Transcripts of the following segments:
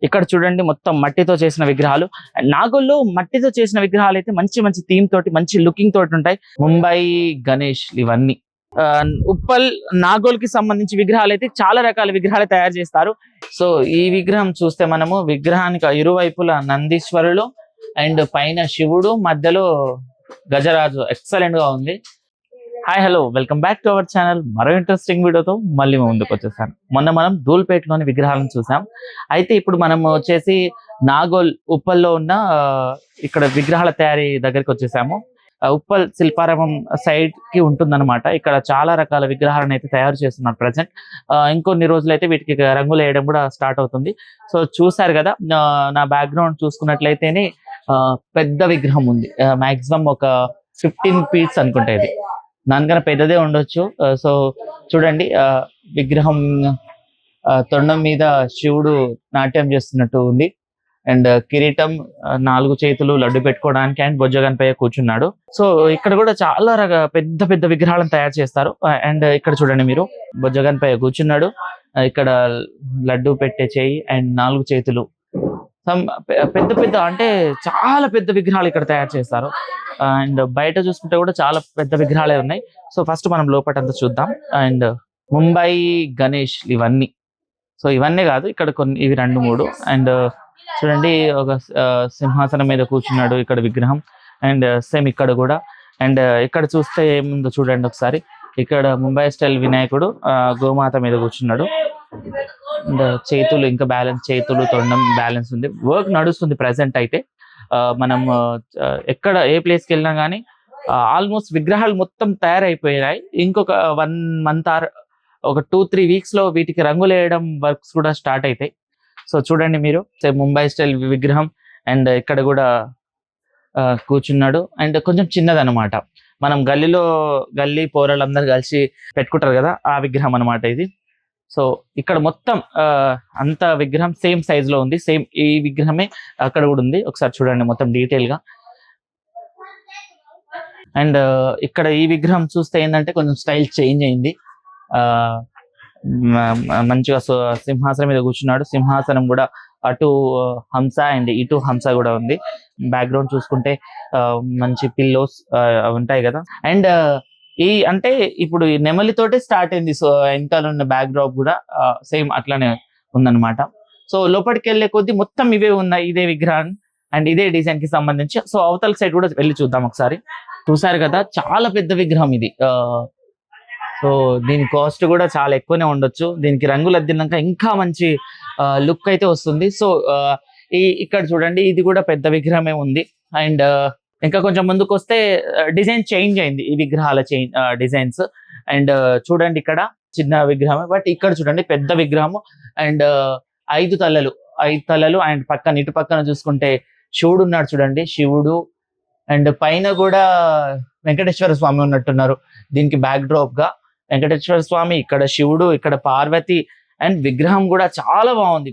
ఇక్కడ చూడండి మొత్తం మట్టితో చేసిన విగ్రహాలు. నాగోల్లో మట్టితో చేసిన విగ్రహాలు అయితే మంచి మంచి థీమ్ తోటి మంచి లుకింగ్ తోటి ఉంటాయి. ముంబై గణేష్ ఇవన్నీ. ఉప్పల్ నాగోల్ కి సంబంధించి విగ్రహాలు అయితే చాలా రకాల విగ్రహాలు తయారు చేస్తారు. సో ఈ విగ్రహం చూస్తే మనము విగ్రహానికి ఇరువైపులా నందీశ్వరులు అండ్ పైన శివుడు, మధ్యలో గజరాజు ఎక్సలెంట్ గా ఉంది. Hi hello, welcome back to our channel. మరో ఇంట్రెస్టింగ్ వీడియోతో మళ్ళీ ముందుకు వచ్చేసాను. మొన్న మనం ధూల్పేటలోని విగ్రహాలను చూసాం. అయితే ఇప్పుడు మనం వచ్చేసి నాగోల్ ఉప్పల్లో ఉన్న ఇక్కడ విగ్రహాల తయారీ దగ్గరికి వచ్చేసాము. ఉప్పల్ శిల్పారామం సైడ్ కి ఉంటుందన్నమాట. ఇక్కడ చాలా రకాల విగ్రహాలను అయితే తయారు చేస్తున్నారు ప్రజెంట్. ఇంకొన్ని రోజులు అయితే వీటికి రంగులు వేయడం కూడా స్టార్ట్ అవుతుంది. సో చూసారు కదా, నా బ్యాక్గ్రౌండ్ చూసుకున్నట్లయితేనే పెద్ద విగ్రహం ఉంది. మాక్సిమం ఒక 15 feet అనుకుంటా. ఇది దానికన్నా పెద్దదే ఉండొచ్చు. సో చూడండి, విగ్రహం తొండం మీద శివుడు నాట్యం చేస్తున్నట్టు ఉంది. అండ్ కిరీటం, 4 చేతులు లడ్డు పెట్టుకోవడానికి, అండ్ బొజ్జగన్పై కూర్చున్నాడు. సో ఇక్కడ కూడా చాలా పెద్ద పెద్ద విగ్రహాలను తయారు చేస్తారు. అండ్ ఇక్కడ చూడండి మీరు, బొజ్జగన్పై కూర్చున్నాడు. ఇక్కడ లడ్డు పెట్టే చేయి అండ్ 4 చేతులు. పెద్ద పెద్ద అంటే చాలా పెద్ద విగ్రహాలు ఇక్కడ తయారు చేస్తారు. అండ్ బయట చూసుకుంటే కూడా చాలా పెద్ద విగ్రహాలే ఉన్నాయి. సో ఫస్ట్ మనం లోపటంతా చూద్దాం. అండ్ ముంబై గణేష్ ఇవన్నీ. సో ఇవన్నీ కాదు, ఇక్కడ కొన్ని ఇవి 2, 3. అండ్ చూడండి, ఒక సింహాసనం మీద కూర్చున్నాడు ఇక్కడ విగ్రహం. అండ్ సేమ్ ఇక్కడ కూడా. అండ్ ఇక్కడ చూస్తే ఏముందో చూడండి ఒకసారి. ఇక్కడ ముంబై స్టైల్ వినాయకుడు గోమాత మీద కూర్చున్నాడు. అండ్ చేతులు ఇంకా బ్యాలెన్స్, చేతులు తొండం బ్యాలెన్స్ ఉంది. వర్క్ నడుస్తుంది ప్రెసెంట్ అయితే. మనం ఎక్కడ ఏ ప్లేస్కి వెళ్ళినా కానీ ఆల్మోస్ట్ విగ్రహాలు మొత్తం తయారైపోయాయి. ఇంకొక 1 month ఆర్ ఒక 2-3 weeks లో వీటికి రంగులు వేయడం వర్క్స్ కూడా స్టార్ట్ అవుతాయి. సో చూడండి మీరు, ముంబై స్టైల్ విగ్రహం. అండ్ ఇక్కడ కూడా కూర్చున్నాడు. అండ్ కొంచెం చిన్నదన్నమాట. మనం గల్లీ పోరలందరూ కలిసి పెట్టుకుంటారు కదా, ఆ విగ్రహం అనమాట ఇది. సో ఇక్కడ మొత్తం అంత విగ్రహం సేమ్ సైజ్ లో ఉంది. సేమ్ ఈ విగ్రహమే అక్కడ కూడా ఉంది. ఒకసారి చూడండి మొత్తం డీటెయిల్ గా. అండ్ ఇక్కడ ఈ విగ్రహం చూస్తే ఏంటంటే కొంచెం స్టైల్ చేంజ్ అయింది. మంచిగా సింహాసనం మీద కూర్చున్నాడు. సింహాసనం కూడా అటు హంస అండ్ ఇటు హంస కూడా ఉంది. బ్యాక్గ్రౌండ్ చూసుకుంటే మంచి పిల్లోస్ ఉంటాయి కదా. అండ్ అంటే ఇప్పుడు ఈ నెమలితోటే స్టార్ట్ అయింది. సో వెనకాల ఉన్న బ్యాక్ డ్రాప్ కూడా సేమ్ అట్లానే ఉందన్నమాట. సో లోపలికి వెళ్ళే కొద్దీ మొత్తం ఇవే ఉన్నాయి, ఇదే విగ్రహం అండ్ ఇదే డిజైన్ కి సంబంధించి. సో అవతల సైడ్ కూడా వెళ్ళి చూద్దాం ఒకసారి. చూసారు కదా, చాలా పెద్ద విగ్రహం ఇది. సో దీని కాస్ట్ కూడా చాలా ఎక్కువనే ఉండొచ్చు. దీనికి రంగులు అద్దినాక ఇంకా మంచి లుక్ అయితే వస్తుంది. సో ఇక్కడ చూడండి, ఇది కూడా పెద్ద విగ్రహమే ఉంది. అండ్ ఇంకా కొంచెం ముందుకు వస్తే డిజైన్ చేంజ్ అయింది, ఈ విగ్రహాల డిజైన్స్. అండ్ చూడండి, ఇక్కడ చిన్న విగ్రహం, బట్ ఇక్కడ చూడండి పెద్ద విగ్రహము. అండ్ 5 తలలు. అండ్ ఇటు పక్కన చూసుకుంటే శివుడు ఉన్నాడు చూడండి, శివుడు. అండ్ పైన కూడా వెంకటేశ్వర స్వామి ఉన్నట్టున్నారు దీనికి బ్యాక్ డ్రాప్ గా. వెంకటేశ్వర స్వామి, ఇక్కడ శివుడు, ఇక్కడ పార్వతి. అండ్ విగ్రహం కూడా చాలా బాగుంది,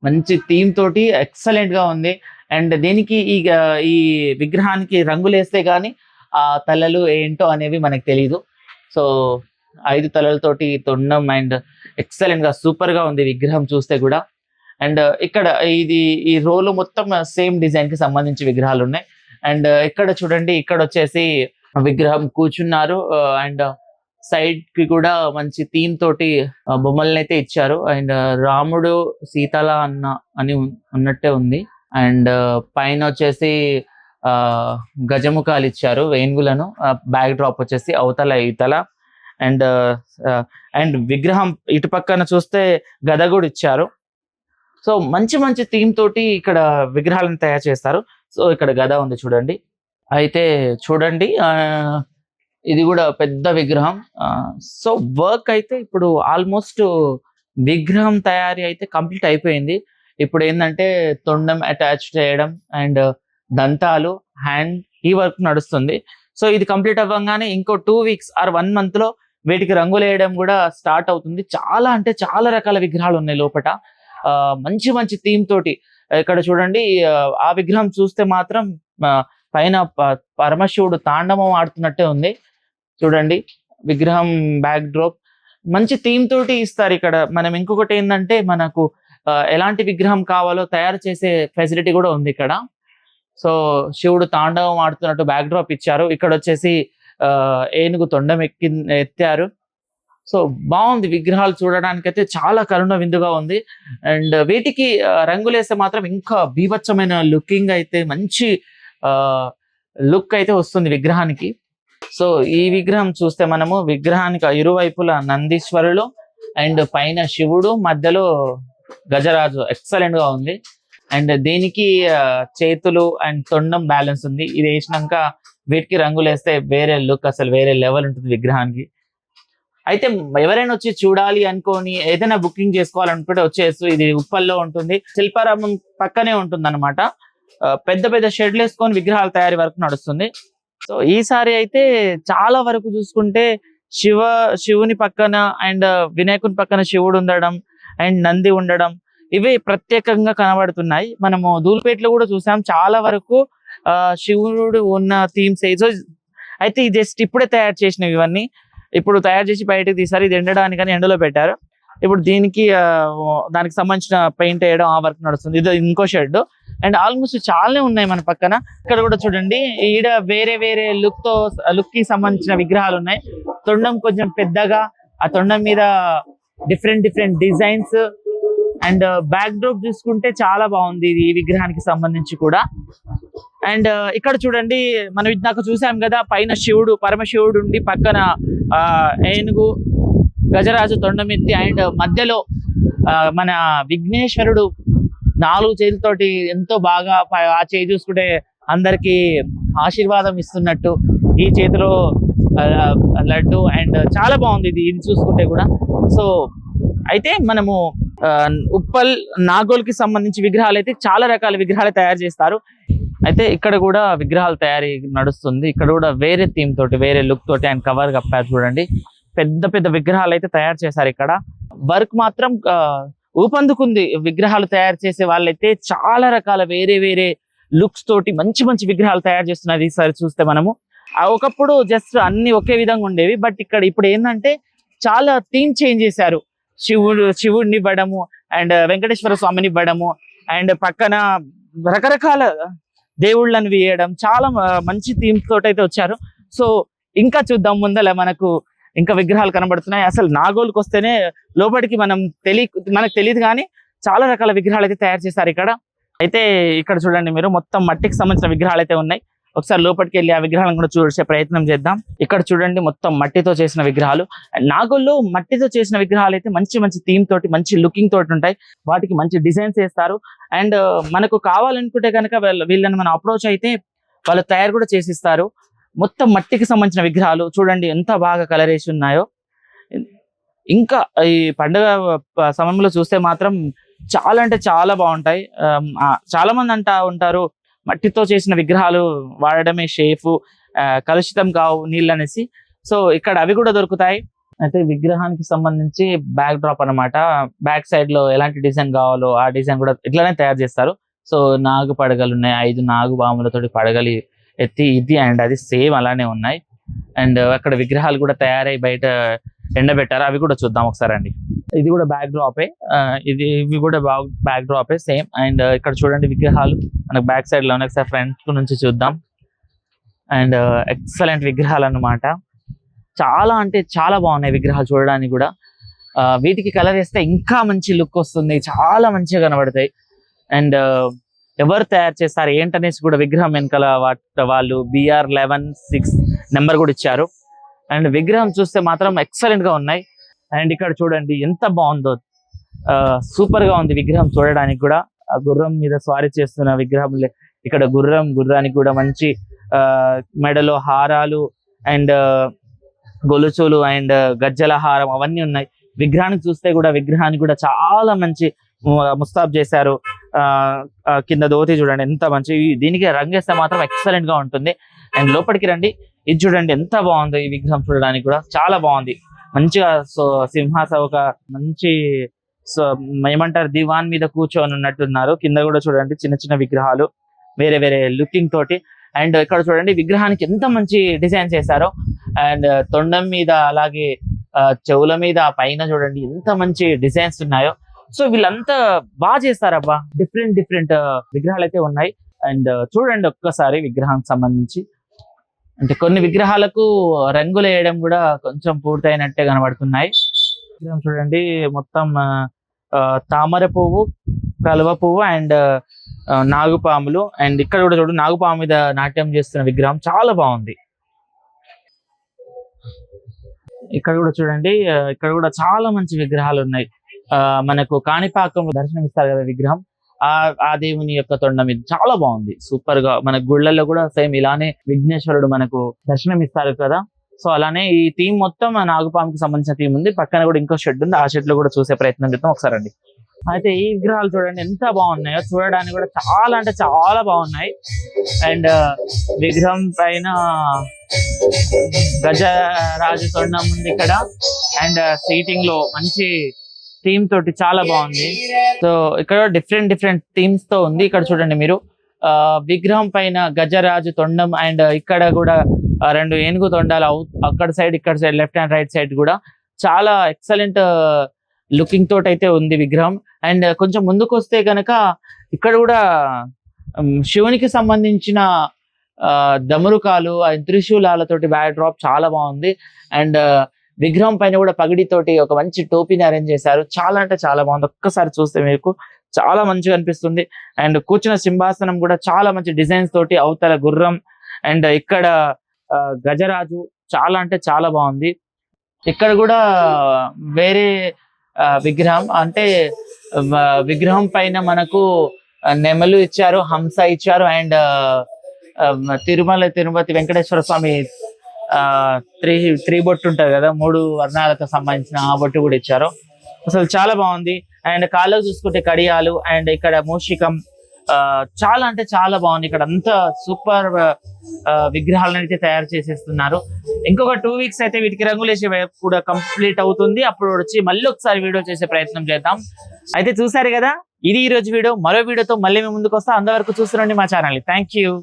మంచి థీమ్ తోటి ఎక్సలెంట్ గా ఉంది. అండ్ దీనికి ఈ విగ్రహానికి రంగులు వేస్తే గానీ ఆ తలలు ఏంటో అనేవి మనకు తెలియదు. సో 5 తలలతోటి తొండం అండ్ ఎక్సలెంట్ గా సూపర్ గా ఉంది విగ్రహం చూస్తే కూడా. అండ్ ఇక్కడ ఈ రోలు మొత్తం సేమ్ డిజైన్ కి సంబంధించి విగ్రహాలు ఉన్నాయి. అండ్ ఇక్కడ చూడండి, ఇక్కడ వచ్చేసి విగ్రహం కూర్చున్నారు. అండ్ సైడ్ కి కూడా మంచి థీమ్ తోటి బొమ్మల్ని అయితే ఇచ్చారు. అండ్ రాముడు సీతల అని ఉన్నట్టే ఉంది. అండ్ పైన వచ్చేసి గజముఖాలు ఇచ్చారు, వేణువులను. బ్యాక్ డ్రాప్ వచ్చేసి అవతల ఇతల. అండ్ విగ్రహం ఇటు పక్కన చూస్తే గద కూడా ఇచ్చారు. సో మంచి మంచి థీమ్ తోటి ఇక్కడ విగ్రహాలను తయారు చేస్తారు. సో ఇక్కడ గద ఉంది చూడండి. అయితే చూడండి, ఇది కూడా పెద్ద విగ్రహం. సో వర్క్ అయితే ఇప్పుడు ఆల్మోస్ట్ విగ్రహం తయారీ అయితే కంప్లీట్ అయిపోయింది. ఇప్పుడు ఏంటంటే తొండం అటాచ్ చేయడం అండ్ దంతాలు, హ్యాండ్, ఈ వర్క్ నడుస్తుంది. సో ఇది కంప్లీట్ అవ్వగానే ఇంకో 2 weeks ఆర్ 1 month లో వీటికి రంగులు వేయడం కూడా స్టార్ట్ అవుతుంది. చాలా అంటే చాలా రకాల విగ్రహాలు ఉన్నాయి లోపల, మంచి మంచి థీమ్ తోటి. ఇక్కడ చూడండి, ఆ విగ్రహం చూస్తే మాత్రం పైన పరమశివుడు తాండవం ఆడుతున్నట్టే ఉంది. చూడండి విగ్రహం బ్యాక్ డ్రాప్ మంచి థీమ్ తోటి ఇస్తారు ఇక్కడ. మనం ఇంకొకటి ఏంటంటే, మనకు ఎలాంటి విగ్రహం కావాలో తయారు చేసే ఫెసిలిటీ కూడా ఉంది ఇక్కడ. సో శివుడు తాండవం ఆడుతున్నట్టు బ్యాక్ డ్రాప్ ఇచ్చారు. ఇక్కడ వచ్చేసి ఏనుగు తొండం ఎత్తారు. సో బాగుంది విగ్రహాలు చూడడానికి అయితే చాలా కరుణ విందుగా ఉంది. అండ్ వీటికి రంగులేస్తే మాత్రం ఇంకా బీభత్సమైన లుకింగ్ అయితే మంచి లుక్ అయితే వస్తుంది విగ్రహానికి. సో ఈ విగ్రహం చూస్తే మనము విగ్రహానికి ఇరువైపులా నందీశ్వరులు అండ్ పైన శివుడు, మధ్యలో గజరాజు ఎక్సలెంట్ గా ఉంది. అండ్ దీనికి చేతులు అండ్ తొండం బ్యాలెన్స్ ఉంది. ఇది వేసినాక వీటికి రంగులు వేస్తే వేరే లుక్, అసలు వేరే లెవెల్ ఉంటుంది విగ్రహానికి. అయితే ఎవరైనా వచ్చి చూడాలి అనుకోని ఏదైనా బుకింగ్ చేసుకోవాలనుకుంటే వచ్చేసి ఇది ఉప్పల్లో ఉంటుంది, శిల్పారామం పక్కనే ఉంటుంది అనమాట. పెద్ద పెద్ద షెడ్లు వేసుకొని విగ్రహాల తయారీ వరకు నడుస్తుంది. సో ఈసారి అయితే చాలా వరకు చూసుకుంటే శివుని పక్కన అండ్ వినాయకుని పక్కన శివుడు ఉండడం అండ్ నంది ఉండడం ఇవి ప్రత్యేకంగా కనబడుతున్నాయి. మనము ధూళిపేటలో కూడా చూసాం చాలా వరకు శివుడు ఉన్న థీమ్స్. అయితే జస్ట్ ఇప్పుడే తయారు చేసినవి ఇవన్నీ, ఇప్పుడు తయారు చేసి బయటకు తీసారు. ఇది ఎండడానికి ఎండలో పెట్టారు. ఇప్పుడు దానికి సంబంధించిన పెయింట్ వేయడం ఆ వర్క్ నడుస్తుంది. ఇది ఇంకో షెడ్. అండ్ ఆల్మోస్ట్ చాలానే ఉన్నాయి మన పక్కన. ఇక్కడ కూడా చూడండి, ఈడ వేరే వేరే లుక్ కి సంబంధించిన విగ్రహాలు ఉన్నాయి. తొండం కొంచెం పెద్దగా, ఆ తొండం మీద different designs and back drop చూసుకుంటే చాలా బాగుంది ఈ విగ్రహానికి సంబంధించి కూడా. అండ్ ఇక్కడ చూడండి, మనం ఇందాక చూసాం కదా, పైన శివుడు పరమశివుడు ఉండి పక్కన ఏనుగు గజరాజు తొండమెత్తి అండ్ మధ్యలో మన విఘ్నేశ్వరుడు 4 చేతులతోటి ఎంతో బాగా ఆ చేయి చూసుకుంటే అందరికి ఆశీర్వాదం ఇస్తున్నట్టు, ఈ చేతిలో లడ్డు అండ్ చాలా బాగుంది ఇది చూసుకుంటే కూడా. సో అయితే మనము ఉప్పల్ నాగోల్ కి సంబంధించి విగ్రహాలు అయితే చాలా రకాల విగ్రహాలు తయారు చేస్తారు. అయితే ఇక్కడ కూడా విగ్రహాల తయారీ నడుస్తుంది. ఇక్కడ కూడా వేరే థీమ్ తోటి, వేరే లుక్ తోటి ఆయన కవర్ కప్పారు చూడండి. పెద్ద విగ్రహాలు అయితే తయారు చేశారు. ఇక్కడ వర్క్ మాత్రం ఊపందుకుంది. విగ్రహాలు తయారు చేసే వాళ్ళైతే చాలా రకాల వేరే లుక్స్ తోటి మంచి విగ్రహాలు తయారు చేస్తున్నారు. ఈసారి చూస్తే మనము ఒకప్పుడు జస్ట్ అన్ని ఒకే విధంగా ఉండేవి, బట్ ఇప్పుడు ఏంటంటే చాలా థీమ్ చేంజ్ చేశారు. శివుడిని ఇవ్వడము అండ్ వెంకటేశ్వర స్వామిని ఇవ్వడము అండ్ పక్కన రకరకాల దేవుళ్ళని వేయడం, చాలా మంచి థీమ్స్ తోటి అయితే వచ్చారు. సో ఇంకా చూద్దాం, ముందల మనకు ఇంకా విగ్రహాలు కనబడుతున్నాయి. అసలు నాగోల్కి వస్తేనే లోపలికి మనకు తెలియదు కానీ చాలా రకాల విగ్రహాలు అయితే తయారు చేశారు ఇక్కడ. అయితే ఇక్కడ చూడండి మీరు, మొత్తం మట్టికి సంబంధించిన విగ్రహాలు అయితే ఉన్నాయి. ఒకసారి లోపలికి వెళ్ళి ఆ విగ్రహాలను కూడా చూసే ప్రయత్నం చేద్దాం. ఇక్కడ చూడండి, మొత్తం మట్టితో చేసిన విగ్రహాలు. నాగోల్లో మట్టితో చేసిన విగ్రహాలు అయితే మంచి థీమ్ తోటి, మంచి లుకింగ్ తోటి ఉంటాయి. వాటికి మంచి డిజైన్స్ వేస్తారు. అండ్ మనకు కావాలనుకుంటే కనుక వీళ్ళని మనం అప్రోచ్ అయితే వాళ్ళు తయారు కూడా చేసిస్తారు. మొత్తం మట్టికి సంబంధించిన విగ్రహాలు చూడండి ఎంత బాగా కలర్ వేసి ఉన్నాయో. ఇంకా ఈ పండుగ సమయంలో చూస్తే మాత్రం చాలా అంటే చాలా బాగుంటాయి. చాలా మంది ఉంటారు మట్టితో చేసిన విగ్రహాలు వాడడమే షేఫ్, కలుషితం కావు నీళ్ళు అనేసి. సో ఇక్కడ అవి కూడా దొరుకుతాయి. అయితే విగ్రహానికి సంబంధించి బ్యాక్ డ్రాప్ అనమాట. బ్యాక్ సైడ్ లో ఎలాంటి డిజైన్ కావాలో ఆ డిజైన్ కూడా ఇట్లానే తయారు చేస్తారు. సో నాగు పడగలు ఉన్నాయి, 5 నాగు బాములతోటి పడగలి ఎత్తి ఇది అండ్ అది సేమ్ అలానే ఉన్నాయి. అండ్ అక్కడ విగ్రహాలు కూడా తయారై బయట ఎండబెట్టారు, అవి కూడా చూద్దాం ఒకసారి అండి. ఇది కూడా బ్యాక్ డ్రాపే, ఇవి కూడా బ్యాక్ డ్రాపే సేమ్. అండ్ ఇక్కడ చూడండి విగ్రహాలు మనకు బ్యాక్ సైడ్ లో ఉన్నాయి, ఒకసారి ఫ్రంట్ నుంచి చూద్దాం. అండ్ ఎక్సలెంట్ విగ్రహాలు అన్నమాట. చాలా అంటే చాలా బాగున్నాయి విగ్రహాలు చూడడానికి కూడా. వీటికి కలర్ వేస్తే ఇంకా మంచి లుక్ వస్తుంది, చాలా మంచిగా కనబడతాయి. అండ్ ఎవరు తయారు చేస్తారు ఏంటనేసి కూడా విగ్రహం వెనకాల వాళ్ళు BR116 నెంబర్ కూడా ఇచ్చారు. అండ్ విగ్రహం చూస్తే మాత్రం ఎక్సలెంట్ గా ఉన్నాయి. అండ్ ఇక్కడ చూడండి ఎంత బాగుందో, సూపర్ గా ఉంది విగ్రహం చూడడానికి కూడా. ఆ గుర్రం మీద స్వారీ చేస్తున్న విగ్రహం, ఇక్కడ గుర్రానికి కూడా మంచి మెడలో హారాలు అండ్ గొలుసులు అండ్ గజ్జల హారం అవన్నీ ఉన్నాయి. విగ్రహానికి చూస్తే కూడా విగ్రహానికి కూడా చాలా మంచి ముస్తాబ్ చేశారు. కింద ధోతి చూడండి ఎంత మంచి, దీనికి రంగేస్తే మాత్రం ఎక్సలెంట్ గా ఉంటుంది. అండ్ లోపలికి రండి, ఇది చూడండి ఎంత బాగుందో ఈ విగ్రహం చూడడానికి కూడా చాలా బాగుంది. మంచిగా ఒక మంచి ఏమంటారు దివాన్ మీద కూర్చొని ఉన్నట్టున్నారు. కింద కూడా చూడండి చిన్న విగ్రహాలు వేరే లుకింగ్ తోటి. అండ్ ఇక్కడ చూడండి విగ్రహానికి ఎంత మంచి డిజైన్ చేశారో. అండ్ తొండం మీద అలాగే చెవుల మీద పైన చూడండి ఎంత మంచి డిజైన్స్ ఉన్నాయో. సో వీళ్ళంతా బాగా చేస్తారబ్బా. డిఫరెంట్ డిఫరెంట్ విగ్రహాలు అయితే ఉన్నాయి. అండ్ చూడండి ఒక్కసారి విగ్రహానికి సంబంధించి. అంటే కొన్ని విగ్రహాలకు రంగులు వేయడం కూడా కొంచెం పూర్తయినట్టే కనబడుతున్నాయి. విగ్రహం చూడండి మొత్తం తామర పువ్వు, కలువ పువ్వు అండ్ నాగుపాములు. అండ్ ఇక్కడ కూడా చూడు నాగుపాము మీద నాట్యం చేస్తున్న విగ్రహం చాలా బాగుంది. ఇక్కడ కూడా చూడండి ఇక్కడ కూడా చాలా మంచి విగ్రహాలు ఉన్నాయి. మనకు కాణిపాకం దర్శనం ఇస్తారు కదా విగ్రహం, ఆ దేవుని యొక్క తొండం ఇది చాలా బాగుంది, సూపర్ గా. మన గుళ్ళల్లో కూడా సేమ్ ఇలానే విఘ్నేశ్వరుడు మనకు దర్శనం ఇస్తారు కదా. సో అలానే ఈ థీమ్ మొత్తం నాగుపాముకి సంబంధించిన థీమ్ ఉంది. పక్కన కూడా ఇంకో షెడ్ ఉంది, ఆ షెడ్ లో కూడా చూసే ప్రయత్నం చేద్దాం ఒకసారి అండి. అయితే ఈ విగ్రహాలు చూడండి ఎంత బాగున్నాయో, చూడడానికి కూడా చాలా అంటే చాలా బాగున్నాయి. అండ్ విగ్రహం పైన గజరాజు తొండం ఉంది ఇక్కడ. అండ్ సీటింగ్ లో మంచి థీమ్ తోటి చాలా బాగుంది. సో ఇక్కడ డిఫరెంట్ డిఫరెంట్ థీమ్స్ తో ఉంది. ఇక్కడ చూడండి మీరు విగ్రహం పైన గజరాజు తొండం అండ్ ఇక్కడ కూడా రెండు ఏనుగు తొండాలు అక్కడ సైడ్ ఇక్కడ side left and right side కూడా చాలా ఎక్సలెంట్ లుకింగ్ తోటి అయితే ఉంది విగ్రహం. అండ్ కొంచెం ముందుకు వస్తే కనుక ఇక్కడ కూడా శివునికి సంబంధించిన దమరుకాలు త్రిశూలాలతోటి బ్యాక్ డ్రాప్ చాలా బాగుంది. అండ్ విగ్రహం పైన కూడా పగిడితోటి ఒక మంచి టోపీని అరేంజ్ చేశారు, చాలా అంటే చాలా బాగుంది. ఒక్కసారి చూస్తే మీకు చాలా మంచిగా అనిపిస్తుంది. అండ్ కూర్చున్న సింహాసనం కూడా చాలా మంచి డిజైన్స్ తోటి, అవతల గుర్రం అండ్ ఇక్కడ గజరాజు చాలా అంటే చాలా బాగుంది. ఇక్కడ కూడా వేరే విగ్రహం, అంటే విగ్రహం పైన మనకు నెమలు ఇచ్చారు, హంస ఇచ్చారు అండ్ తిరుపతి వెంకటేశ్వర స్వామి త్రీ బొట్టు ఉంటది కదా, 3 వర్ణాలకు సంబంధించిన ఆ బొట్టు కూడా ఇచ్చారు. అసలు చాలా బాగుంది. అండ్ కాళ్ళకు చూసుకుంటే కడియాలు అండ్ ఇక్కడ మూషికం చాలా అంటే చాలా బాగుంది. ఇక్కడ అంతా సూపర్ విగ్రహాలను అయితే తయారు చేసేస్తున్నారు. ఇంకొక 2 వీక్స్ అయితే వీటికి రంగులేసే కూడా కంప్లీట్ అవుతుంది. అప్పుడు వచ్చి మళ్ళీ ఒకసారి వీడియో చేసే ప్రయత్నం చేద్దాం. అయితే చూసారు కదా, ఇది ఈ రోజు వీడియో. మరో వీడియోతో మళ్ళీ మేము ముందుకు వస్తాం. అంతవరకు చూస్తున్నాండి మా ఛానల్. Thank you.